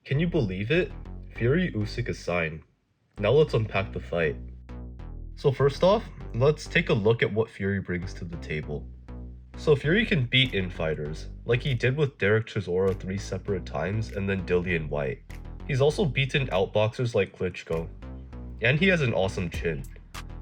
Can you believe it? Fury Usyk is signed. Now let's unpack the fight. So first off, let's take a look at what Fury brings to the table. So Fury can beat infighters, like he did with Derek Chisora 3 separate times and then Dillian White. He's also beaten outboxers like Klitschko. And he has an awesome chin.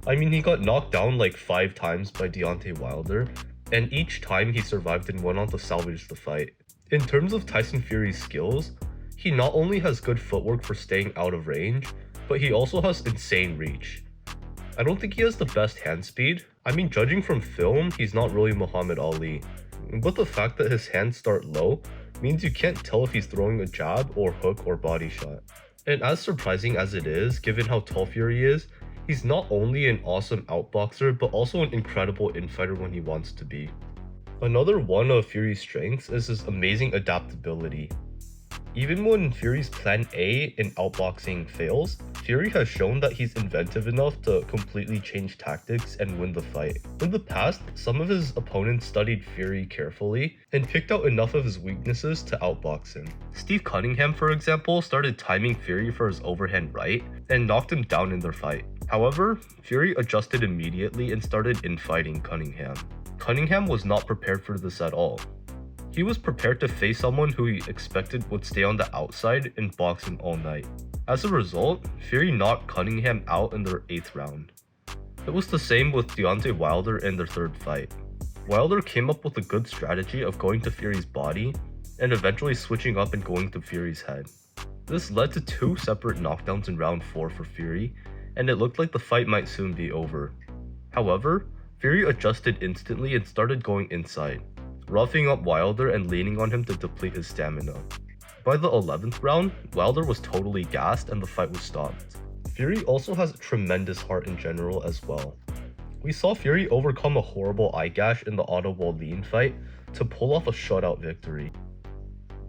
I mean, he got knocked down like 5 times by Deontay Wilder, and each time he survived and went on to salvage the fight. In terms of Tyson Fury's skills, he not only has good footwork for staying out of range, but he also has insane reach. I don't think he has the best hand speed. I mean, judging from film, he's not really Muhammad Ali. But the fact that his hands start low means you can't tell if he's throwing a jab or hook or body shot. And as surprising as it is, given how tall Fury is, he's not only an awesome outboxer, but also an incredible infighter when he wants to be. Another one of Fury's strengths is his amazing adaptability. Even when Fury's plan A in outboxing fails, Fury has shown that he's inventive enough to completely change tactics and win the fight. In the past, some of his opponents studied Fury carefully and picked out enough of his weaknesses to outbox him. Steve Cunningham, for example, started timing Fury for his overhand right and knocked him down in their fight. However, Fury adjusted immediately and started infighting Cunningham. Cunningham was not prepared for this at all. He was prepared to face someone who he expected would stay on the outside and box him all night. As a result, Fury knocked Cunningham out in their 8th round. It was the same with Deontay Wilder in their 3rd fight. Wilder came up with a good strategy of going to Fury's body and eventually switching up and going to Fury's head. This led to 2 separate knockdowns in round 4 for Fury, and it looked like the fight might soon be over. However, Fury adjusted instantly and started going inside, roughing up Wilder and leaning on him to deplete his stamina. By the 11th round, Wilder was totally gassed and the fight was stopped. Fury also has a tremendous heart in general as well. We saw Fury overcome a horrible eye gash in the Otto Wallin fight to pull off a shutout victory.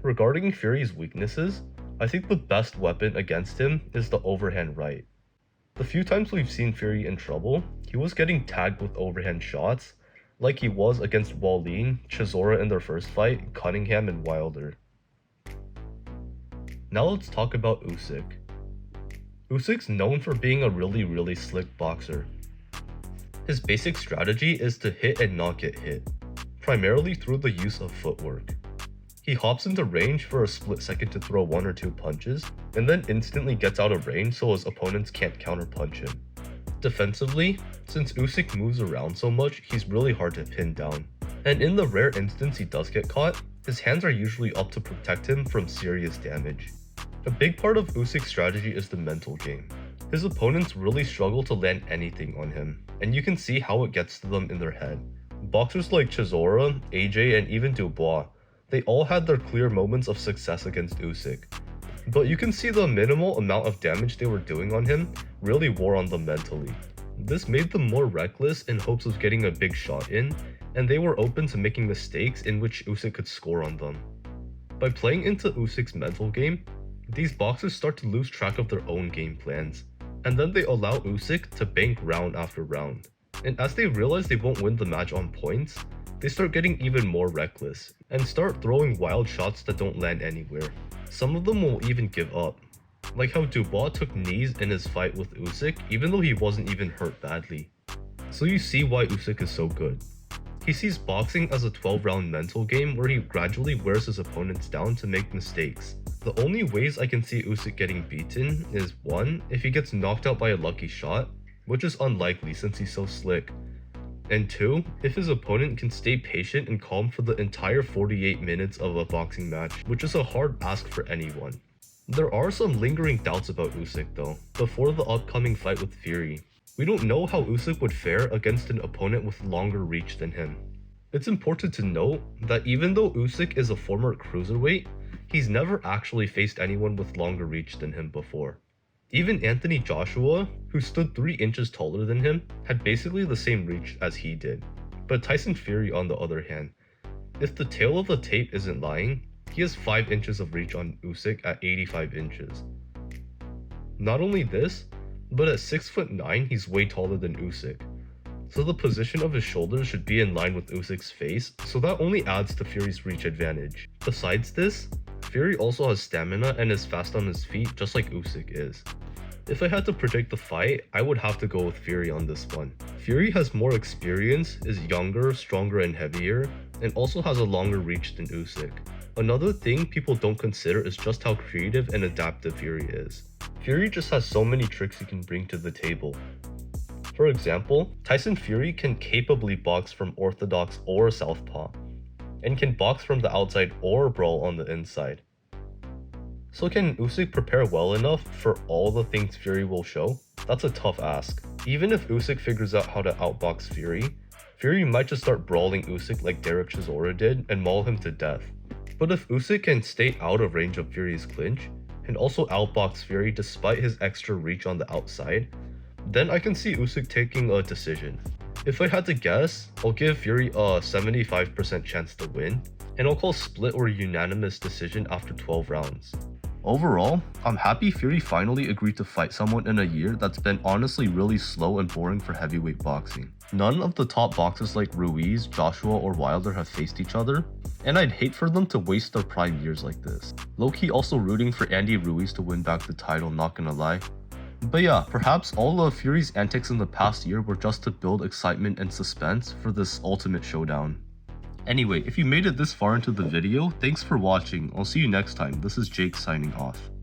Regarding Fury's weaknesses, I think the best weapon against him is the overhand right. The few times we've seen Fury in trouble, he was getting tagged with overhand shots, like he was against Wallin, Chisora in their first fight, Cunningham, and Wilder. Now let's talk about Usyk. Usyk's known for being a really slick boxer. His basic strategy is to hit and not get hit, primarily through the use of footwork. He hops into range for a split second to throw 1 or 2 punches, and then instantly gets out of range so his opponents can't counterpunch him. Defensively, since Usyk moves around so much, he's really hard to pin down. And in the rare instance he does get caught, his hands are usually up to protect him from serious damage. A big part of Usyk's strategy is the mental game. His opponents really struggle to land anything on him, and you can see how it gets to them in their head. Boxers like Chisora, AJ, and even Dubois, they all had their clear moments of success against Usyk. But you can see the minimal amount of damage they were doing on him really wore on them mentally. This made them more reckless in hopes of getting a big shot in, and they were open to making mistakes in which Usyk could score on them. By playing into Usyk's mental game, these boxers start to lose track of their own game plans, and then they allow Usyk to bank round after round. And as they realize they won't win the match on points, they start getting even more reckless, and start throwing wild shots that don't land anywhere. Some of them will even give up, like how Dubois took knees in his fight with Usyk even though he wasn't even hurt badly. So you see why Usyk is so good. He sees boxing as a 12-round mental game where he gradually wears his opponents down to make mistakes. The only ways I can see Usyk getting beaten is 1, if he gets knocked out by a lucky shot, which is unlikely since he's so slick, and 2, if his opponent can stay patient and calm for the entire 48 minutes of a boxing match, which is a hard ask for anyone. There are some lingering doubts about Usyk though, before the upcoming fight with Fury. We don't know how Usyk would fare against an opponent with longer reach than him. It's important to note that even though Usyk is a former cruiserweight, he's never actually faced anyone with longer reach than him before. Even Anthony Joshua, who stood 3 inches taller than him, had basically the same reach as he did. But Tyson Fury, on the other hand, if the tail of the tape isn't lying, he has 5 inches of reach on Usyk at 85 inches. Not only this, but at 6'9", he's way taller than Usyk. So the position of his shoulders should be in line with Usyk's face, so that only adds to Fury's reach advantage. Besides this, Fury also has stamina and is fast on his feet just like Usyk is. If I had to predict the fight, I would have to go with Fury on this one. Fury has more experience, is younger, stronger, and heavier, and also has a longer reach than Usyk. Another thing people don't consider is just how creative and adaptive Fury is. Fury just has so many tricks he can bring to the table. For example, Tyson Fury can capably box from orthodox or southpaw, and can box from the outside or brawl on the inside. So can Usyk prepare well enough for all the things Fury will show? That's a tough ask. Even if Usyk figures out how to outbox Fury, Fury might just start brawling Usyk like Derek Chisora did and maul him to death. But if Usyk can stay out of range of Fury's clinch, and also outbox Fury despite his extra reach on the outside, then I can see Usyk taking a decision. If I had to guess, I'll give Fury a 75% chance to win, and I'll call split or unanimous decision after 12 rounds. Overall, I'm happy Fury finally agreed to fight someone in a year that's been honestly really slow and boring for heavyweight boxing. None of the top boxers like Ruiz, Joshua, or Wilder have faced each other, and I'd hate for them to waste their prime years like this. Low-key also rooting for Andy Ruiz to win back the title, not gonna lie. But yeah, perhaps all of Fury's antics in the past year were just to build excitement and suspense for this ultimate showdown. Anyway, if you made it this far into the video, thanks for watching. I'll see you next time. This is Jake signing off.